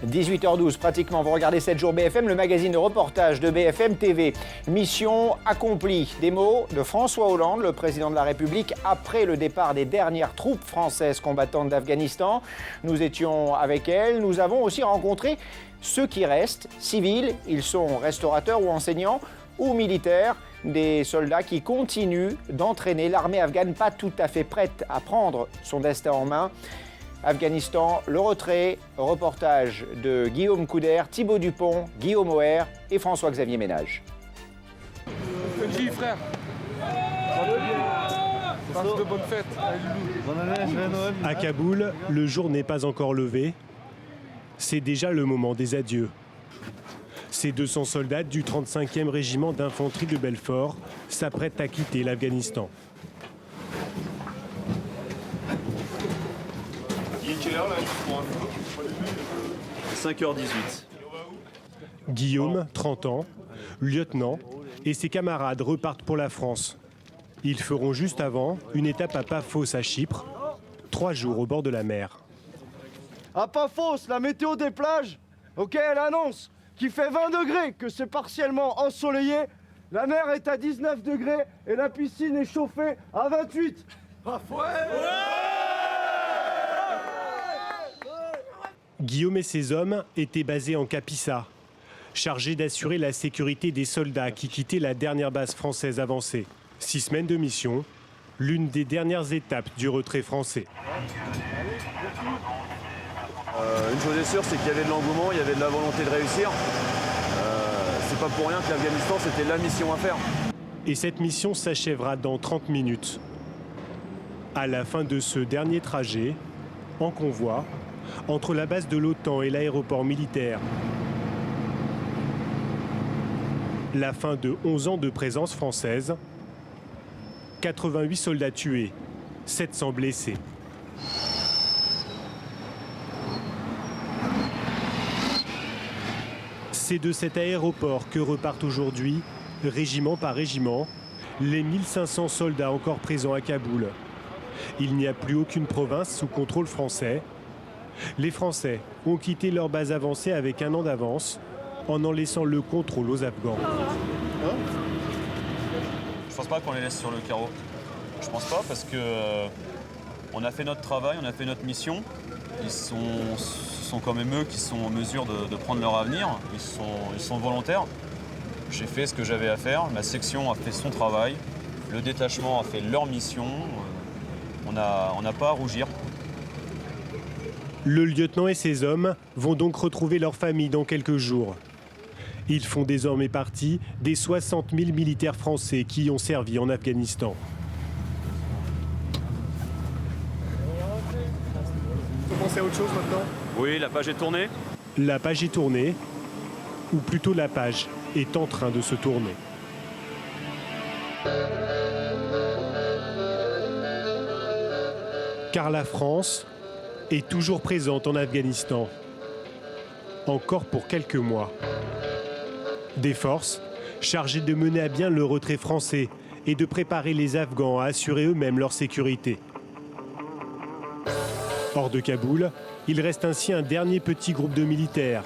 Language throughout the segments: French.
18h12 pratiquement, vous regardez 7 jours BFM, le magazine de reportage de BFM TV. Mission accomplie. Des mots de François Hollande, le président de la République, après le départ des dernières troupes françaises combattantes d'Afghanistan. Nous étions avec elles, nous avons aussi rencontré ceux qui restent, civils, ils sont restaurateurs ou enseignants ou militaires, des soldats qui continuent d'entraîner l'armée afghane, pas tout à fait prête à prendre son destin en main. Afghanistan, le retrait, reportage de Guillaume Couder, Thibaut Dupont, Guillaume Auer et François-Xavier Ménage. Benji, frère. Passe de bonnes fêtes. À Kaboul, le jour n'est pas encore levé. C'est déjà le moment des adieux. Ces 200 soldats du 35e régiment d'infanterie de Belfort s'apprêtent à quitter l'Afghanistan. Il est quelle heure là? 5h18. Guillaume, 30 ans, lieutenant, et ses camarades repartent pour la France. Ils feront juste avant une étape à Paphos à Chypre, 3 jours au bord de la mer. À Paphos, la météo des plages, ok, elle annonce qu'il fait 20 degrés, que c'est partiellement ensoleillé, la mer est à 19 degrés et la piscine est chauffée à 28. Guillaume et ses hommes étaient basés en Kapisa, chargés d'assurer la sécurité des soldats qui quittaient la dernière base française avancée. 6 semaines de mission, l'une des dernières étapes du retrait français. Une chose est sûre, c'est qu'il y avait de l'engouement, il y avait de la volonté de réussir. C'est pas pour rien que l'Afghanistan, c'était la mission à faire. Et cette mission s'achèvera dans 30 minutes. À la fin de ce dernier trajet, en convoi, entre la base de l'OTAN et l'aéroport militaire. La fin de 11 ans de présence française. 88 soldats tués, 700 blessés. C'est de cet aéroport que repartent aujourd'hui, régiment par régiment, les 1500 soldats encore présents à Kaboul. Il n'y a plus aucune province sous contrôle français. Les Français ont quitté leur base avancée avec 1 an d'avance, en laissant le contrôle aux Afghans. Je pense pas qu'on les laisse sur le carreau. Je pense pas parce que on a fait notre travail, on a fait notre mission. Ce sont quand même eux qui sont en mesure de prendre leur avenir. Ils sont volontaires. J'ai fait ce que j'avais à faire. Ma section a fait son travail. Le détachement a fait leur mission. On n'a pas à rougir. Le lieutenant et ses hommes vont donc retrouver leur famille dans quelques jours. Ils font désormais partie des 60 000 militaires français qui y ont servi en Afghanistan. Faut penser à autre chose maintenant. Oui, la page est tournée. La page est tournée, ou plutôt la page est en train de se tourner. Car la France est toujours présente en Afghanistan, encore pour quelques mois. Des forces chargées de mener à bien le retrait français et de préparer les Afghans à assurer eux-mêmes leur sécurité. Hors de Kaboul, il reste ainsi un dernier petit groupe de militaires.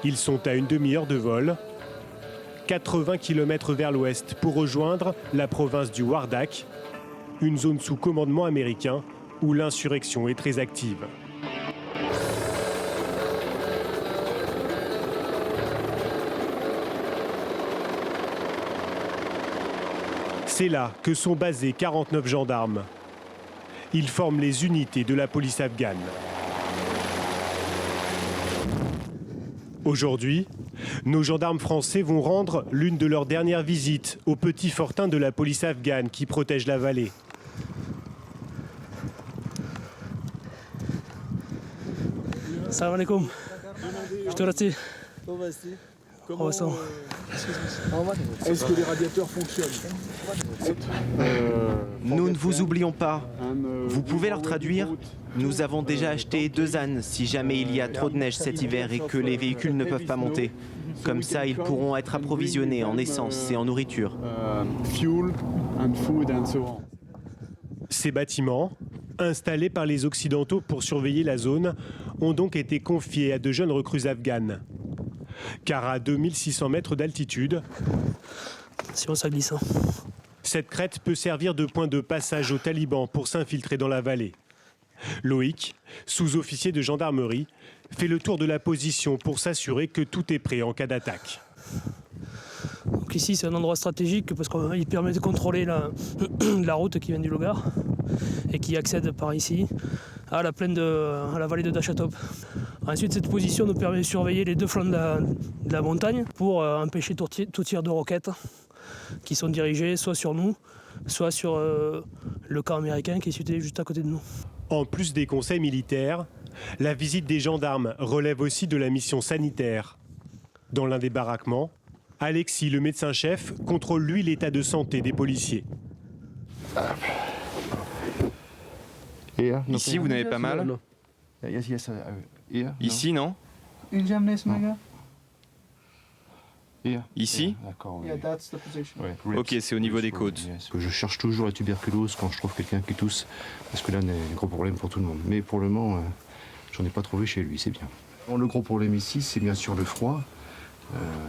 Ils sont à une demi-heure de vol, 80 km vers l'ouest pour rejoindre la province du Wardak, une zone sous commandement américain où l'insurrection est très active. C'est là que sont basés 49 gendarmes. Ils forment les unités de la police afghane. Aujourd'hui, nos gendarmes français vont rendre l'une de leurs dernières visites au petit fortin de la police afghane qui protège la vallée. Salam alaikum. Je te remercie. Est-ce que les radiateurs fonctionnent? Nous ne vous oublions pas. Vous pouvez leur traduire? Nous avons déjà acheté 2 ânes si jamais il y a trop de neige cet hiver et que les véhicules ne peuvent pas monter. Comme ça, ils pourront être approvisionnés en essence et en nourriture. Ces bâtiments, installés par les Occidentaux pour surveiller la zone, ont donc été confiés à de jeunes recrues afghanes. Car à 2600 mètres d'altitude, Sinon ça glisse. Hein. cette crête peut servir de point de passage aux talibans pour s'infiltrer dans la vallée. Loïc, sous-officier de gendarmerie, fait le tour de la position pour s'assurer que tout est prêt en cas d'attaque. Donc ici c'est un endroit stratégique parce qu'il permet de contrôler la route qui vient du Logar et qui accède par ici à la vallée de Dachatop. Ensuite cette position nous permet de surveiller les deux flancs de la montagne pour empêcher tout tir de roquettes qui sont dirigés soit sur nous, soit sur le camp américain qui est situé juste à côté de nous. En plus des conseils militaires, la visite des gendarmes relève aussi de la mission sanitaire. Dans l'un des baraquements, Alexis, le médecin-chef, contrôle lui l'état de santé des policiers. Ici, vous n'avez pas mal? Ici, non? Ici? Ok, c'est au niveau des côtes. Je cherche toujours la tuberculose quand je trouve quelqu'un qui tousse, parce que là, on a un gros problème pour tout le monde. Mais pour le moment, j'en ai pas trouvé chez lui, c'est bien. Bon, le gros problème ici, c'est bien sûr le froid.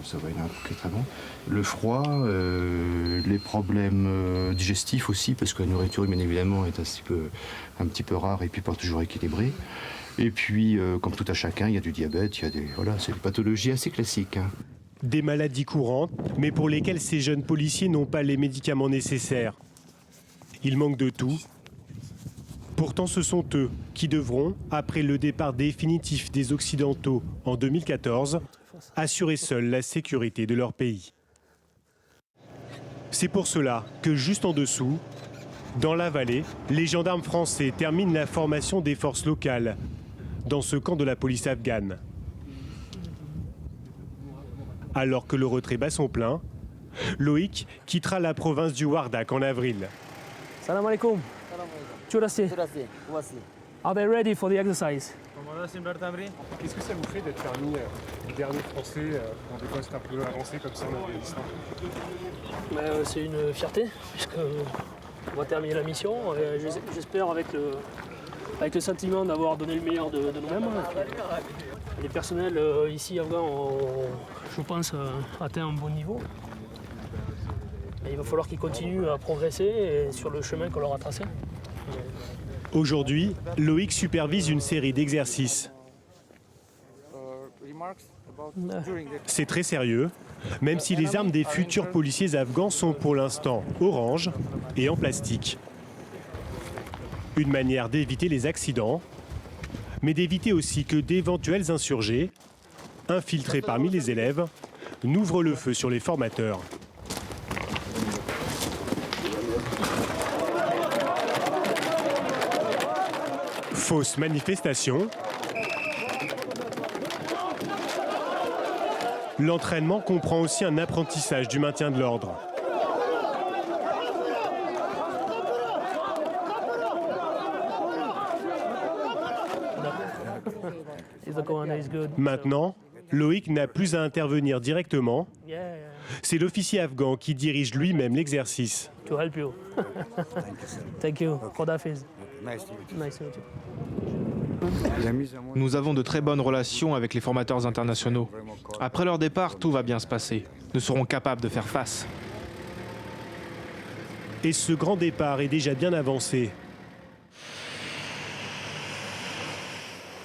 Ça va, il y en a un qui est très bon. Le froid, les problèmes digestifs aussi, parce que la nourriture, bien évidemment, est un petit peu rare et puis pas toujours équilibrée. Et puis, comme tout à chacun, il y a du diabète, c'est des pathologies assez classiques. Hein. Des maladies courantes, mais pour lesquelles ces jeunes policiers n'ont pas les médicaments nécessaires. Il manque de tout. Pourtant, ce sont eux qui devront, après le départ définitif des Occidentaux en 2014, assurer seuls la sécurité de leur pays. C'est pour cela que juste en dessous, dans la vallée, les gendarmes français terminent la formation des forces locales dans ce camp de la police afghane. Alors que le retrait bat son plein, Loïc quittera la province du Wardak en avril. Salam alaikum. Are they ready for the exercise? Qu'est-ce que ça vous fait d'être parmi les derniers Français dans des postes un peu avancés comme ça en Afghanistan? C'est une fierté, puisqu'on va terminer la mission. J'espère avec le sentiment d'avoir donné le meilleur de nous-mêmes. Les personnels ici afghans ont, je pense, atteint un bon niveau. Et il va falloir qu'ils continuent à progresser sur le chemin qu'on leur a tracé. Aujourd'hui, Loïc supervise une série d'exercices. C'est très sérieux, même si les armes des futurs policiers afghans sont pour l'instant orange et en plastique. Une manière d'éviter les accidents, mais d'éviter aussi que d'éventuels insurgés, infiltrés parmi les élèves, n'ouvrent le feu sur les formateurs. Fausse manifestation. L'entraînement comprend aussi un apprentissage du maintien de l'ordre. Maintenant, Loïc n'a plus à intervenir directement. C'est l'officier afghan qui dirige lui-même l'exercice. Nous avons de très bonnes relations avec les formateurs internationaux. Après leur départ, tout va bien se passer. Nous serons capables de faire face. Et ce grand départ est déjà bien avancé.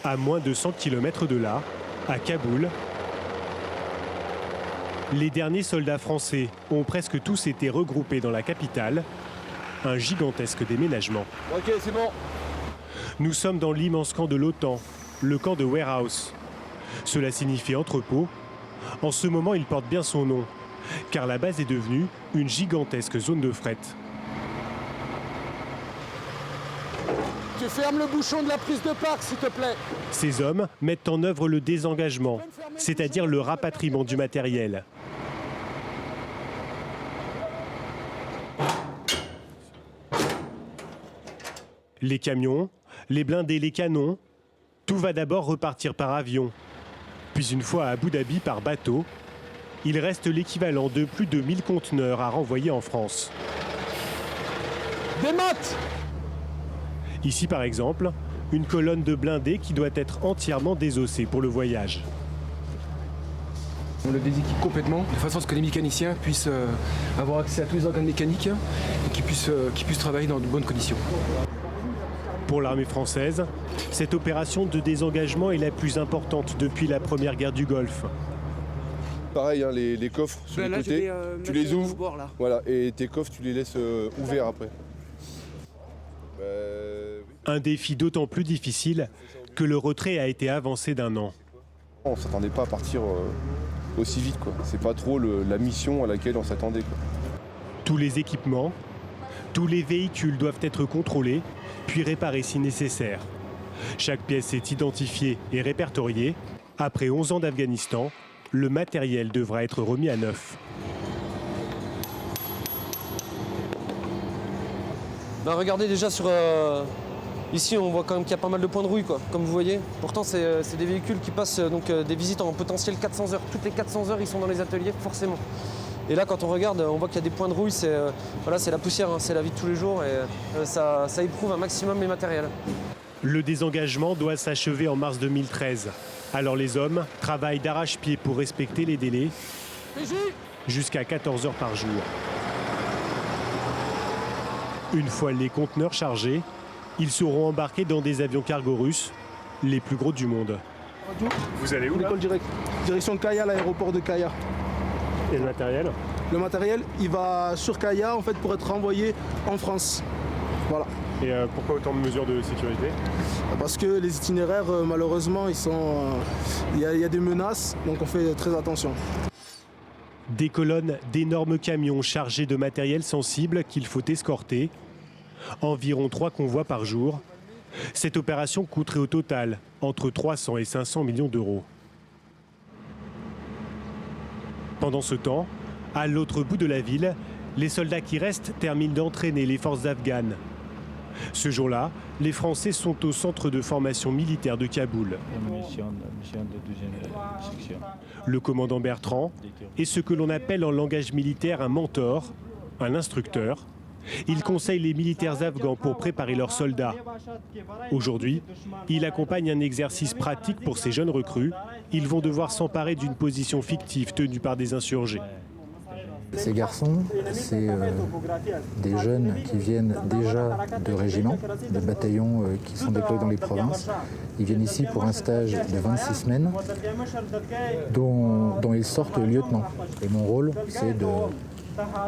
À moins de 100 km de là, à Kaboul, les derniers soldats français ont presque tous été regroupés dans la capitale. Un gigantesque déménagement. Ok, c'est bon. Nous sommes dans l'immense camp de l'OTAN, le camp de Warehouse. Cela signifie entrepôt. En ce moment, il porte bien son nom, car la base est devenue une gigantesque zone de fret. Tu fermes le bouchon de la prise de parc, s'il te plaît. Ces hommes mettent en œuvre le désengagement, c'est-à-dire le rapatriement du matériel. Les camions, les blindés, les canons, tout va d'abord repartir par avion. Puis une fois à Abu Dhabi par bateau, il reste l'équivalent de plus de 1000 conteneurs à renvoyer en France. Des maths! Ici par exemple, Une colonne de blindés qui doit être entièrement désossée pour le voyage. On le déséquipe complètement, de façon à ce que les mécaniciens puissent avoir accès à tous les organes mécaniques et qu'ils puissent travailler dans de bonnes conditions. Pour l'armée française, cette opération de désengagement est la plus importante depuis la première guerre du Golfe. Pareil, hein, les coffres sur les côtés, tu les ouvres, voilà, et tes coffres, tu les laisses ouverts après. Un défi d'autant plus difficile que le retrait a été avancé d'1 an. On ne s'attendait pas à partir aussi vite, quoi. C'est pas trop la mission à laquelle on s'attendait, quoi. Tous les équipements, tous les véhicules doivent être contrôlés, puis réparés si nécessaire. Chaque pièce est identifiée et répertoriée. Après 11 ans d'Afghanistan, le matériel devra être remis à neuf. Regardez déjà sur... Ici, on voit quand même qu'il y a pas mal de points de rouille, quoi, comme vous voyez. Pourtant, c'est des véhicules qui passent des visites en potentiel 400 heures. Toutes les 400 heures, ils sont dans les ateliers, forcément. Et là, quand on regarde, on voit qu'il y a des points de rouille. C'est la poussière, hein, c'est la vie de tous les jours. Et ça éprouve un maximum les matériels. Le désengagement doit s'achever en mars 2013. Alors les hommes travaillent d'arrache-pied pour respecter les délais, jusqu'à 14 heures par jour. Une fois les conteneurs chargés, ils seront embarqués dans des avions cargo russes, les plus gros du monde. Vous allez où là ? Direction Kaya, l'aéroport de Kaya. Et le matériel ? Le matériel, il va sur Kaya en fait pour être renvoyé en France. Voilà. Et pourquoi autant de mesures de sécurité ? Parce que les itinéraires, malheureusement, il y a des menaces, donc on fait très attention. Des colonnes d'énormes camions chargés de matériel sensible qu'il faut escorter. Environ 3 convois par jour. Cette opération coûterait au total entre 300 et 500 millions d'euros. Pendant ce temps, à l'autre bout de la ville, les soldats qui restent terminent d'entraîner les forces afghanes. Ce jour-là, les Français sont au centre de formation militaire de Kaboul. Le commandant Bertrand est ce que l'on appelle en langage militaire un mentor, un instructeur. Il conseille les militaires afghans pour préparer leurs soldats. Aujourd'hui, il accompagne un exercice pratique pour ces jeunes recrues. Ils vont devoir s'emparer d'une position fictive tenue par des insurgés. Ces garçons, c'est des jeunes qui viennent déjà de régiments, de bataillons qui sont déployés dans les provinces. Ils viennent ici pour un stage de 26 semaines dont ils sortent lieutenant. Et mon rôle, c'est de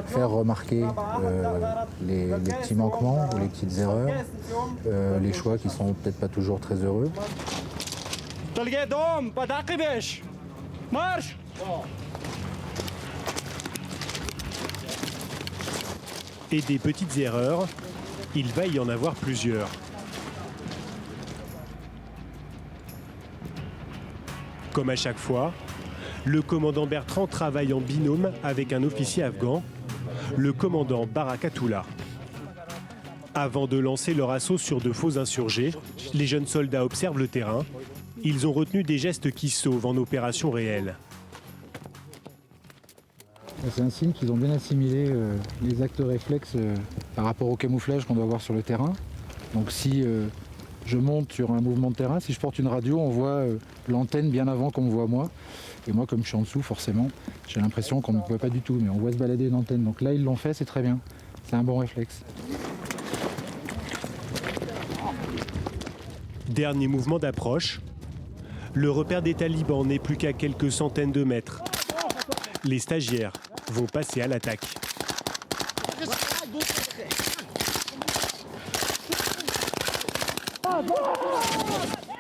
faire remarquer les petits manquements ou les petites erreurs, les choix qui sont peut-être pas toujours très heureux. Marche ! Et des petites erreurs, il va y en avoir plusieurs. Comme à chaque fois, le commandant Bertrand travaille en binôme avec un officier afghan, le commandant Barakatullah. Avant de lancer leur assaut sur de faux insurgés, les jeunes soldats observent le terrain. Ils ont retenu des gestes qui sauvent en opération réelle. C'est un signe qu'ils ont bien assimilé les actes réflexes par rapport au camouflage qu'on doit avoir sur le terrain. Donc si je monte sur un mouvement de terrain, si je porte une radio, on voit l'antenne bien avant qu'on me voit moi. Et moi, comme je suis en dessous, forcément, j'ai l'impression qu'on ne me voit pas du tout, mais on voit se balader une antenne. Donc là, ils l'ont fait, c'est très bien. C'est un bon réflexe. Dernier mouvement d'approche. Le repère des talibans n'est plus qu'à quelques centaines de mètres. Les stagiaires vont passer à l'attaque.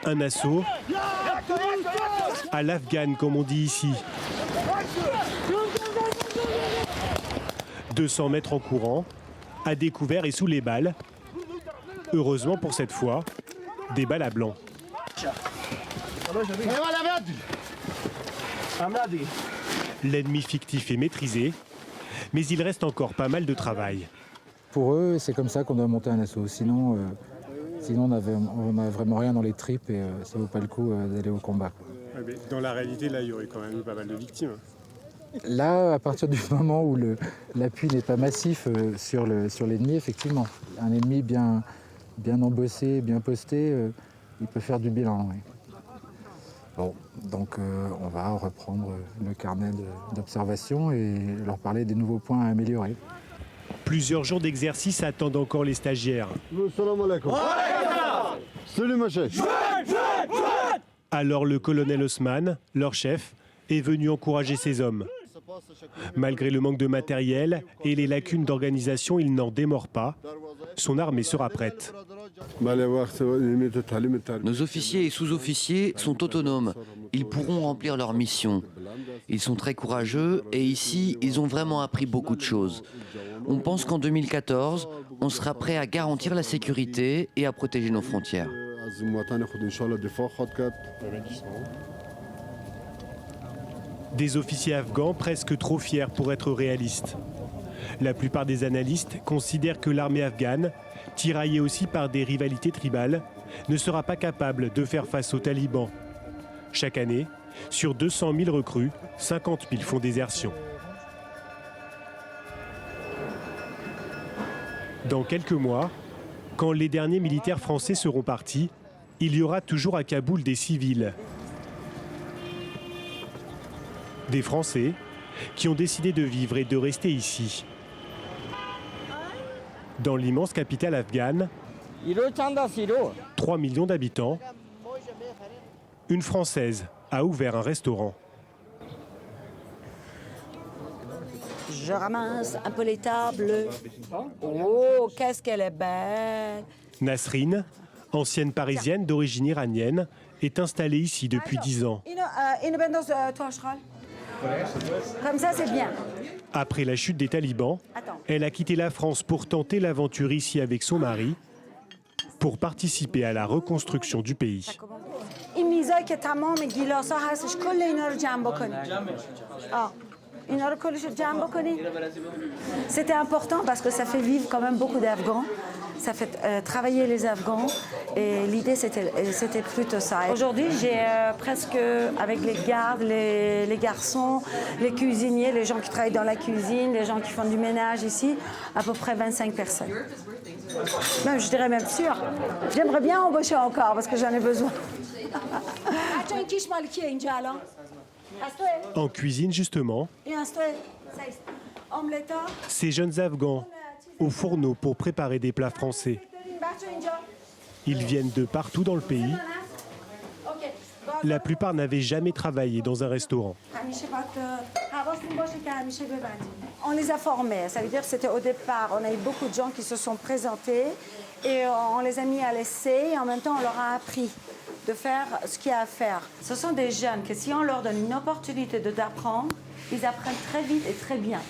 Un assaut à l'afghane, comme on dit ici. 200 mètres en courant, à découvert et sous les balles. Heureusement pour cette fois, des balles à blanc. L'ennemi fictif est maîtrisé, mais il reste encore pas mal de travail. Pour eux, c'est comme ça qu'on doit monter un assaut. Sinon on n'a vraiment rien dans les tripes et ça ne vaut pas le coup d'aller au combat. Ouais, mais dans la réalité, là, il y aurait quand même eu pas mal de victimes. Là, à partir du moment où l'appui n'est pas massif sur l'ennemi, effectivement, un ennemi bien embossé, bien posté, il peut faire du bilan, oui. Bon, donc on va reprendre le carnet d'observation et leur parler des nouveaux points à améliorer. Plusieurs jours d'exercice attendent encore les stagiaires. Alors le colonel Osman, leur chef, est venu encourager ses hommes. Malgré le manque de matériel et les lacunes d'organisation, il n'en démord pas. Son armée sera prête. Nos officiers et sous-officiers sont autonomes. Ils pourront remplir leur mission. Ils sont très courageux et ici, ils ont vraiment appris beaucoup de choses. On pense qu'en 2014, on sera prêt à garantir la sécurité et à protéger nos frontières. Des officiers afghans presque trop fiers pour être réalistes. La plupart des analystes considèrent que l'armée afghane, tiraillée aussi par des rivalités tribales, ne sera pas capable de faire face aux talibans. Chaque année, sur 200 000 recrues, 50 000 font désertion. Dans quelques mois, quand les derniers militaires français seront partis, il y aura toujours à Kaboul des civils. Des Français qui ont décidé de vivre et de rester ici. Dans l'immense capitale afghane, 3 millions d'habitants, une Française a ouvert un restaurant. Je ramasse un peu les tables. Oh, qu'est-ce qu'elle est belle! Nasrine, ancienne parisienne d'origine iranienne, est installée ici depuis 10 ans. Comme ça, c'est bien. Après la chute des talibans, elle a quitté la France pour tenter l'aventure ici avec son mari, pour participer à la reconstruction du pays. C'était important parce que ça fait vivre quand même beaucoup d'Afghans. Ça fait travailler les Afghans et l'idée c'était plutôt ça. Aujourd'hui j'ai presque avec les gardes, les garçons, les cuisiniers, les gens qui travaillent dans la cuisine, les gens qui font du ménage ici, à peu près 25 personnes. Même, je dirais même sûr. J'aimerais bien embaucher encore parce que j'en ai besoin. En cuisine justement, ces jeunes Afghans au fourneau pour préparer des plats français. Ils viennent de partout dans le pays. La plupart n'avaient jamais travaillé dans un restaurant. On les a formés, ça veut dire que c'était au départ, on a eu beaucoup de gens qui se sont présentés et on les a mis à l'essai et en même temps on leur a appris de faire ce qu'il y a à faire. Ce sont des jeunes que si on leur donne une opportunité d'apprendre, ils apprennent très vite et très bien.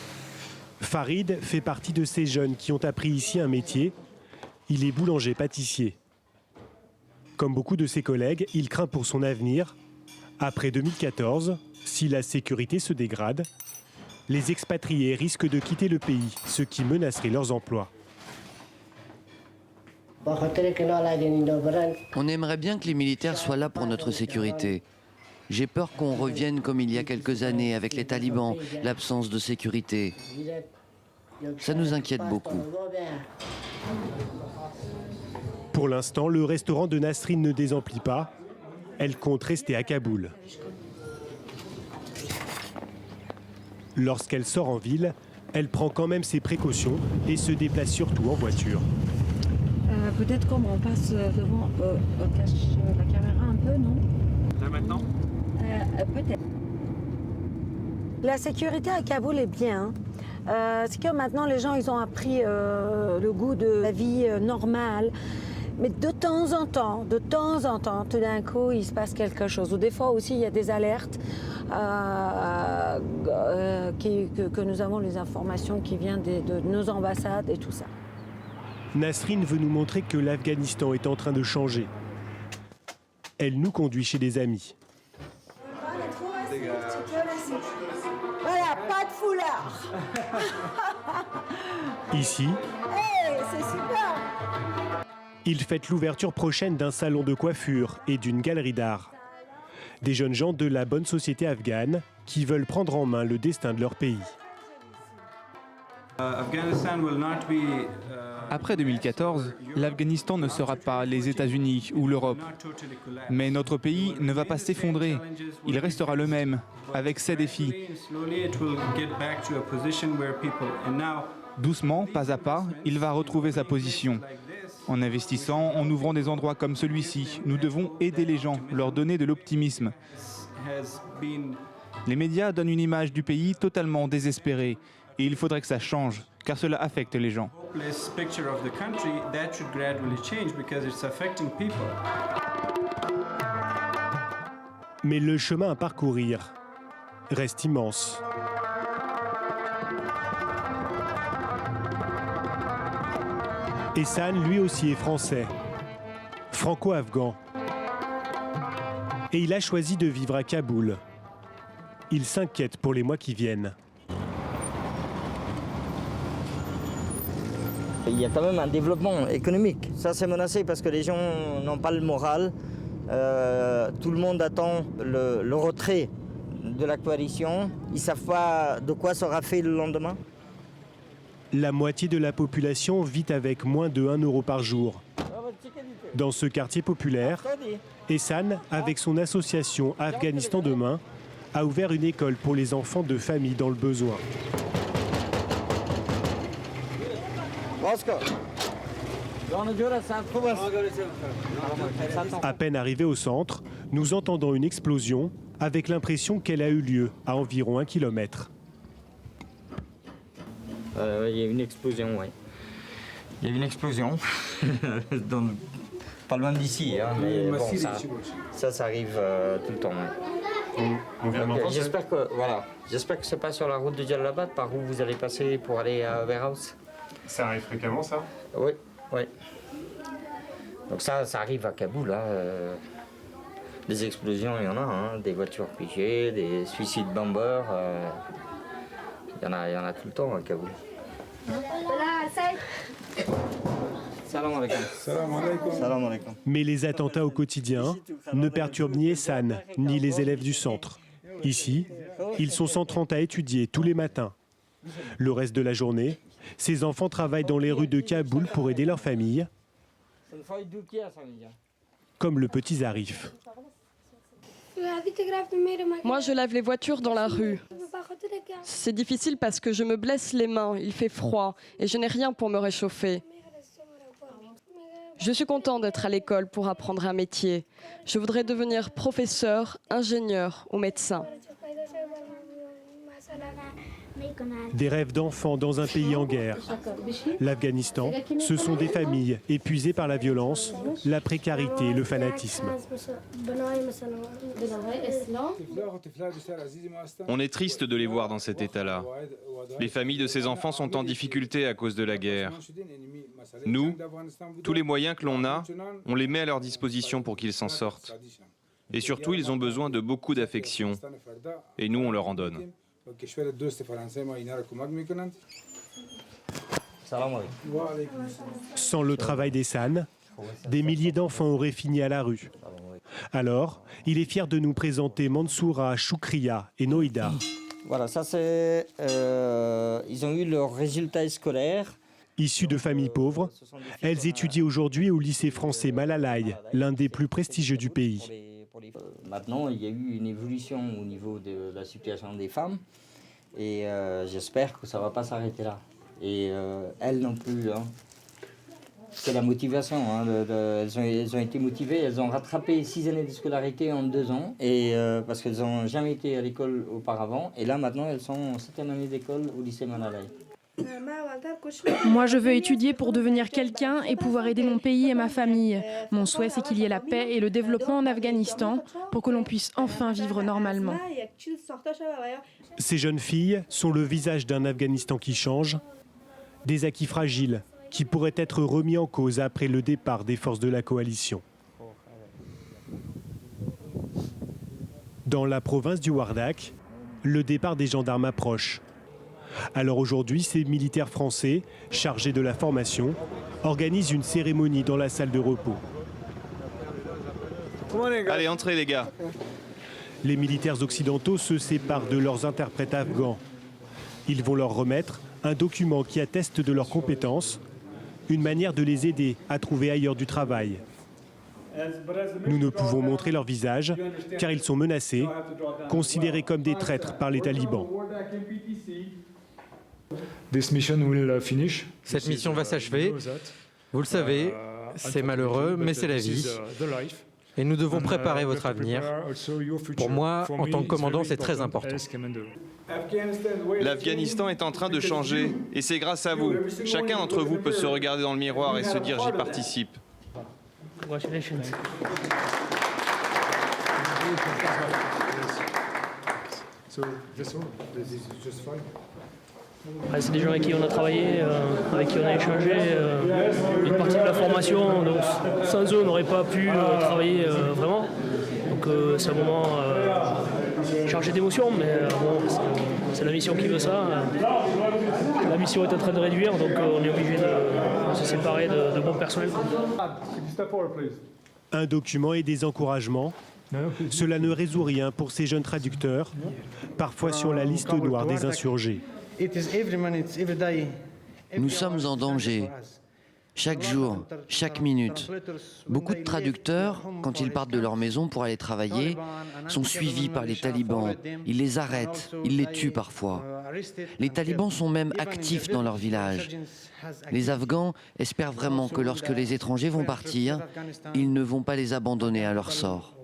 Farid fait partie de ces jeunes qui ont appris ici un métier. Il est boulanger-pâtissier. Comme beaucoup de ses collègues, il craint pour son avenir. Après 2014, si la sécurité se dégrade, les expatriés risquent de quitter le pays, ce qui menacerait leurs emplois. On aimerait bien que les militaires soient là pour notre sécurité. J'ai peur qu'on revienne comme il y a quelques années avec les talibans, l'absence de sécurité. Ça nous inquiète beaucoup. Pour l'instant, le restaurant de Nasrine ne désemplit pas. Elle compte rester à Kaboul. Lorsqu'elle sort en ville, elle prend quand même ses précautions et se déplace surtout en voiture. Peut-être qu'on passe devant, cache la caméra un peu, non? Là maintenant? Peut-être. La sécurité à Kaboul est bien. C'est que maintenant les gens ils ont appris le goût de la vie normale. Mais de temps en temps, tout d'un coup, il se passe quelque chose. Ou des fois aussi, il y a des alertes que nous avons les informations qui viennent de nos ambassades et tout ça. Nasrine veut nous montrer que l'Afghanistan est en train de changer. Elle nous conduit chez des amis. Voilà, pas de foulard. Ici, Hey, c'est super. ils fêtent l'ouverture prochaine d'un salon de coiffure et d'une galerie d'art. Des jeunes gens de la bonne société afghane qui veulent prendre en main le destin de leur pays. Après 2014, l'Afghanistan ne sera pas les États-Unis ou l'Europe. Mais notre pays ne va pas s'effondrer. Il restera le même, avec ses défis. Doucement, pas à pas, il va retrouver sa position. En investissant, en ouvrant des endroits comme celui-ci, nous devons aider les gens, leur donner de l'optimisme. Les médias donnent une image du pays totalement désespérée. Et il faudrait que ça change, car cela affecte les gens. Mais le chemin à parcourir reste immense. Ehsan, lui aussi, est français, franco-afghan. Et il a choisi de vivre à Kaboul. Il s'inquiète pour les mois qui viennent. Il y a quand même un développement économique. Ça, c'est menacé parce que les gens n'ont pas le moral. Tout le monde attend le retrait de la coalition. Ils ne savent pas de quoi sera fait le lendemain. La moitié de la population vit avec moins de 1 euro par jour. Dans ce quartier populaire, Ehsan, avec son association Afghanistan Demain, a ouvert une école pour les enfants de familles dans le besoin. À peine arrivé au centre, nous entendons une explosion avec l'impression qu'elle a eu lieu à environ 1 kilomètre. Il y a une explosion, oui. Il y a une explosion, pas loin d'ici, hein, mais bon, ça arrive tout le temps. Ouais. J'espère que c'est pas sur la route de Jalalabad par où vous allez passer pour aller à Warehouse. Ça arrive fréquemment, ça? Oui, oui. Donc ça arrive à Kaboul. Hein. Des explosions, il y en a, hein. Des voitures piégées, des suicides bombers. Il y en a tout le temps à Kaboul. Salam alaikum. Salam alaikum. Mais les attentats au quotidien ne perturbent ni Ehsan, ni les élèves du centre. Ici, ils sont 130 à étudier tous les matins. Le reste de la journée, ces enfants travaillent dans les rues de Kaboul pour aider leur famille, comme le petit Zarif. Moi, je lave les voitures dans la rue. C'est difficile parce que je me blesse les mains, il fait froid et je n'ai rien pour me réchauffer. Je suis content d'être à l'école pour apprendre un métier. Je voudrais devenir professeur, ingénieur ou médecin. Des rêves d'enfants dans un pays en guerre. L'Afghanistan, ce sont des familles épuisées par la violence, la précarité et le fanatisme. On est triste de les voir dans cet état-là. Les familles de ces enfants sont en difficulté à cause de la guerre. Nous, tous les moyens que l'on a, on les met à leur disposition pour qu'ils s'en sortent. Et surtout, ils ont besoin de beaucoup d'affection. Et nous, on leur en donne. Sans le travail d'Ehsan, des milliers d'enfants auraient fini à la rue. Alors, il est fier de nous présenter Mansoura, Choukria et Noïda. Voilà, ça c'est... ils ont eu leurs résultats scolaires. Issues de familles pauvres, elles étudient aujourd'hui au lycée français Malalai, l'un des plus prestigieux du pays. Maintenant, il y a eu une évolution au niveau de la situation des femmes et j'espère que ça ne va pas s'arrêter là. Et elles non plus. Hein. C'est la motivation. Hein, elles ont été motivées, elles ont rattrapé 6 années de scolarité en 2 ans et, parce qu'elles n'ont jamais été à l'école auparavant. Et là, maintenant, elles sont en 7e année d'école au lycée Malalai. Moi, je veux étudier pour devenir quelqu'un et pouvoir aider mon pays et ma famille. Mon souhait, c'est qu'il y ait la paix et le développement en Afghanistan pour que l'on puisse enfin vivre normalement. Ces jeunes filles sont le visage d'un Afghanistan qui change, des acquis fragiles qui pourraient être remis en cause après le départ des forces de la coalition. Dans la province du Wardak, le départ des gendarmes approche. Alors aujourd'hui, ces militaires français, chargés de la formation, organisent une cérémonie dans la salle de repos. Allez, entrez les gars. Les militaires occidentaux se séparent de leurs interprètes afghans. Ils vont leur remettre un document qui atteste de leurs compétences, Une manière de les aider à trouver ailleurs du travail. Nous ne pouvons montrer leur visage car ils sont menacés, considérés comme des traîtres par les talibans. Cette mission va s'achever. Vous le savez, c'est malheureux, mais c'est la vie. Et nous devons préparer votre avenir. Pour moi, en tant que commandant, c'est très important. L'Afghanistan est en train de changer et c'est grâce à vous. Chacun d'entre vous peut se regarder dans le miroir et se dire j'y participe. Congratulations. C'est des gens avec qui on a travaillé, avec qui on a échangé une partie de la formation. Donc, sans eux, on n'aurait pas pu travailler vraiment. Donc c'est un moment chargé d'émotions, mais bon, c'est la mission qui veut ça. La mission est en train de réduire, donc on est obligé de se séparer de bon personnel. Un document et des encouragements. Cela ne résout rien pour ces jeunes traducteurs, parfois sur la liste noire des insurgés. Nous sommes en danger. Chaque jour, chaque minute. Beaucoup de traducteurs, quand ils partent de leur maison pour aller travailler, sont suivis par les talibans. Ils les arrêtent, ils les tuent parfois. Les talibans sont même actifs dans leur village. Les Afghans espèrent vraiment que lorsque les étrangers vont partir, ils ne vont pas les abandonner à leur sort.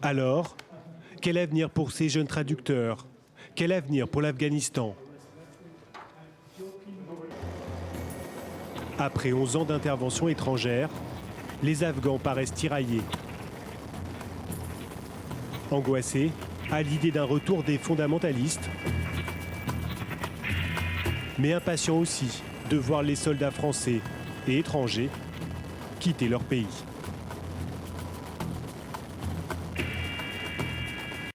Alors, quel avenir pour ces jeunes traducteurs? Quel avenir pour l'Afghanistan? Après 11 ans d'intervention étrangère, les Afghans paraissent tiraillés. Angoissés à l'idée d'un retour des fondamentalistes, mais impatients aussi de voir les soldats français et étrangers quitter leur pays.